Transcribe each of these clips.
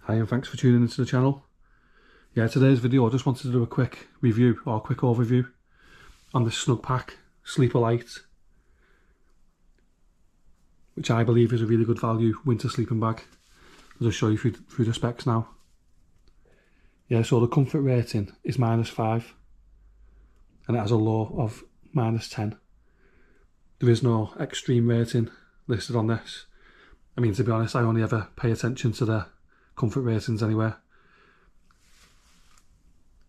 Hi and thanks for tuning into the channel. Yeah, today's video I just wanted to do a quick review or a quick overview on this Snugpak Sleeper Lite, which I believe is a really good value winter sleeping bag. I'll just show you through the specs now. Yeah, so the comfort rating is -5 and it has a low of -10. There is no extreme rating listed on this. I mean, to be honest, I only ever pay attention to the comfort ratings anywhere.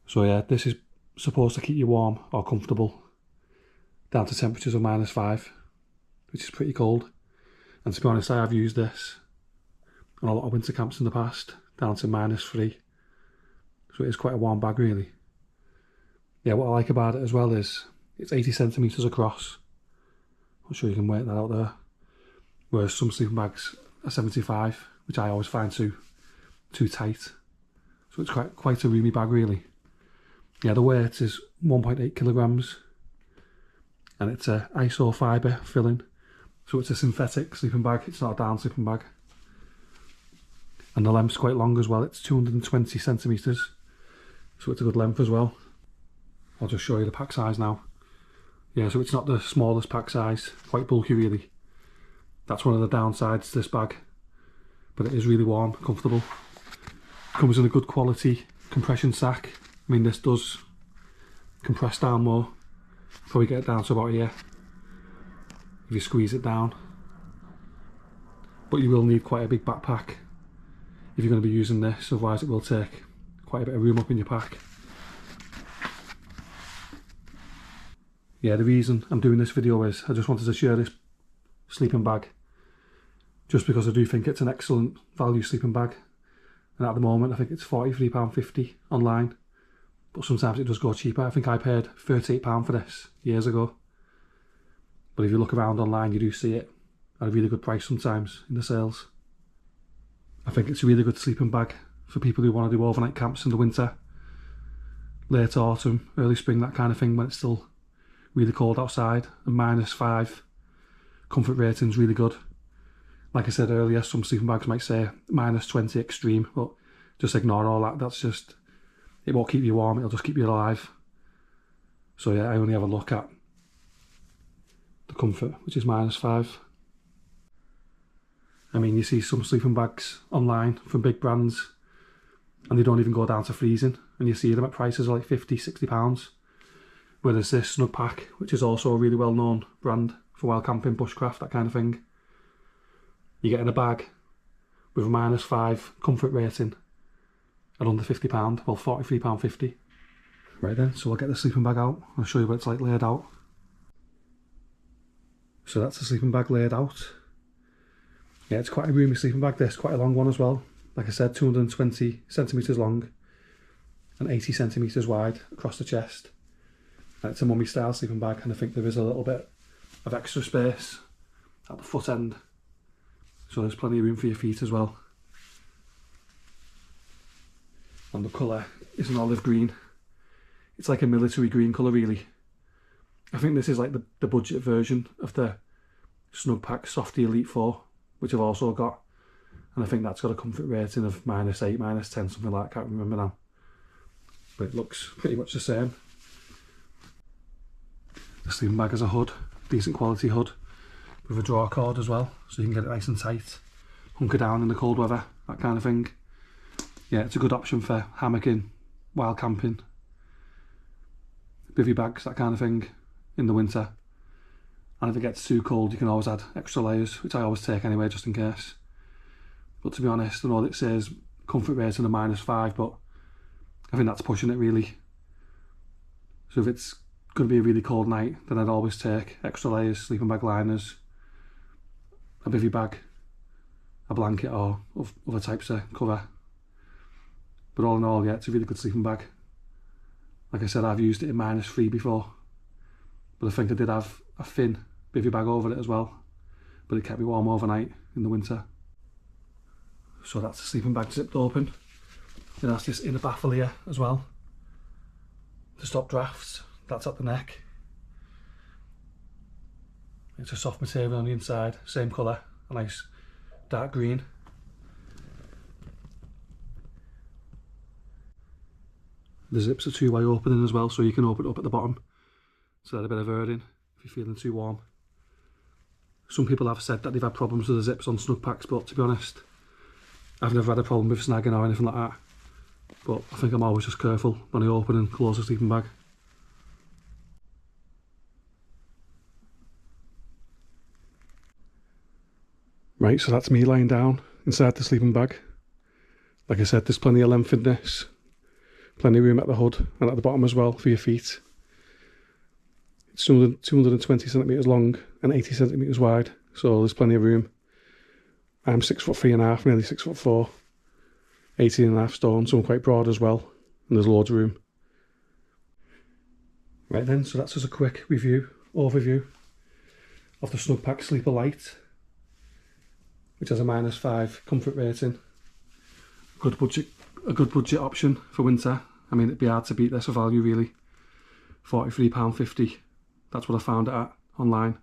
So yeah, this is supposed to keep you warm or comfortable down to temperatures of -5, which is pretty cold. And to be honest, I have used this on a lot of winter camps in the past, down to -3. So it is quite a warm bag really. Yeah, what I like about it as well is it's 80 centimetres across. I'm sure you can work that out there. Whereas some sleeping bags are 75, which I always find too tight. So it's quite a roomy bag really. Yeah, the weight is 1.8 kilograms and it's a iso fibre filling. So it's a synthetic sleeping bag, it's not a down sleeping bag. And the length's quite long as well, it's 220 centimetres. So it's a good length as well. I'll just show you the pack size now. Yeah, so it's not the smallest pack size, quite bulky really. That's one of the downsides to this bag. But it is really warm, comfortable. Comes in a good quality compression sack. I mean, this does compress down more. Probably get it down to about here if you squeeze it down. But you will need quite a big backpack if you're going to be using this, otherwise it will take quite a bit of room up in your pack. Yeah, the reason I'm doing this video is I just wanted to share this sleeping bag just because I do think it's an excellent value sleeping bag. And at the moment I think it's £43.50 online, but sometimes it does go cheaper. I think I paid £38 for this years ago. But if you look around online you do see it at a really good price sometimes in the sales. I think it's a really good sleeping bag for people who want to do overnight camps in the winter, late autumn, early spring, that kind of thing, when it's still really cold outside. And -5 comfort rating's really good. Like I said earlier, some sleeping bags might say -20 extreme, but just ignore all that. That's just, it won't keep you warm, it'll just keep you alive. So yeah, I only have a look at the comfort, which is -5. I mean, you see some sleeping bags online from big brands and they don't even go down to freezing, and you see them at prices of like £50, £60. Whereas this Snugpak, which is also a really well known brand for wild camping, bushcraft, that kind of thing, you get in a bag with a -5 comfort rating at under £50, well £43.50. Right then, so I'll get the sleeping bag out, I'll show you what it's like laid out. So that's the sleeping bag laid out. Yeah, it's quite a roomy sleeping bag this, quite a long one as well. Like I said, 220 centimetres long and 80 centimetres wide across the chest. And it's a mummy style sleeping bag, and I think there is a little bit of extra space at the foot end. So there's plenty of room for your feet as well. And the colour is an olive green. It's like a military green colour really. I think this is like the budget version of the Snugpak Softy Elite 4, which I've also got. And I think that's got a comfort rating of -8, -10, something like that, I can't remember now. But it looks pretty much the same. The sleeping bag has a hood, decent quality hood, with a draw cord as well, so you can get it nice and tight, hunker down in the cold weather, that kind of thing. Yeah, it's a good option for hammocking, wild camping, bivy bags, that kind of thing in the winter. And if it gets too cold you can always add extra layers, which I always take anyway just in case. But to be honest, I know that it says comfort rating of -5, but I think that's pushing it really. So if it's going to be a really cold night, then I'd always take extra layers, sleeping bag liners, a bivy bag, a blanket or other types of cover. But all in all, yeah, it's a really good sleeping bag. Like I said, I've used it in -3 before, but I think I did have a thin bivy bag over it as well, but it kept me warm overnight in the winter. So that's the sleeping bag zipped open. Then that's this inner baffle here as well to stop drafts. That's at the neck. It's a soft material on the inside, same colour, a nice dark green. The zip's a two-way opening as well, so you can open it up at the bottom to let a bit of air in if you're feeling too warm. Some people have said that they've had problems with the zips on Snugpaks, but to be honest, I've never had a problem with snagging or anything like that. But I think I'm always just careful when I open and close the sleeping bag. Right, so that's me lying down inside the sleeping bag. Like I said, there's plenty of length in this. Plenty of room at the hood and at the bottom as well for your feet. It's 220 centimetres long and 80 centimetres wide, so there's plenty of room. I'm 6'3½", nearly 6'4", 18.5 stone, so I'm quite broad as well, and there's loads of room. Right then, so that's just a quick overview of the Snugpak Sleeper Lite, which has a -5 comfort rating. A good budget option for winter. I mean, it'd be hard to beat this for value really. £43.50. That's what I found it at online.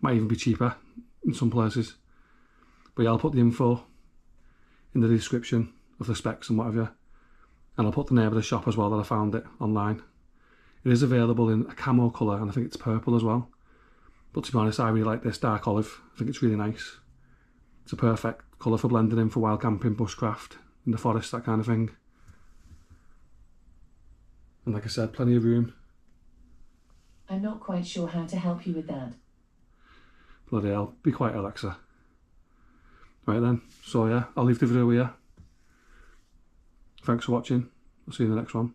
Might even be cheaper in some places. But yeah, I'll put the info in the description of the specs and whatever. And I'll put the name of the shop as well that I found it online. It is available in a camo colour, and I think it's purple as well. But to be honest, I really like this dark olive. I think it's really nice. It's a perfect colour for blending in for wild camping, bushcraft, in the forest, that kind of thing. And like I said, plenty of room. I'm not quite sure how to help you with that. Bloody hell, be quiet, Alexa. Right then, so yeah, I'll leave the video here. Thanks for watching. I'll see you in the next one.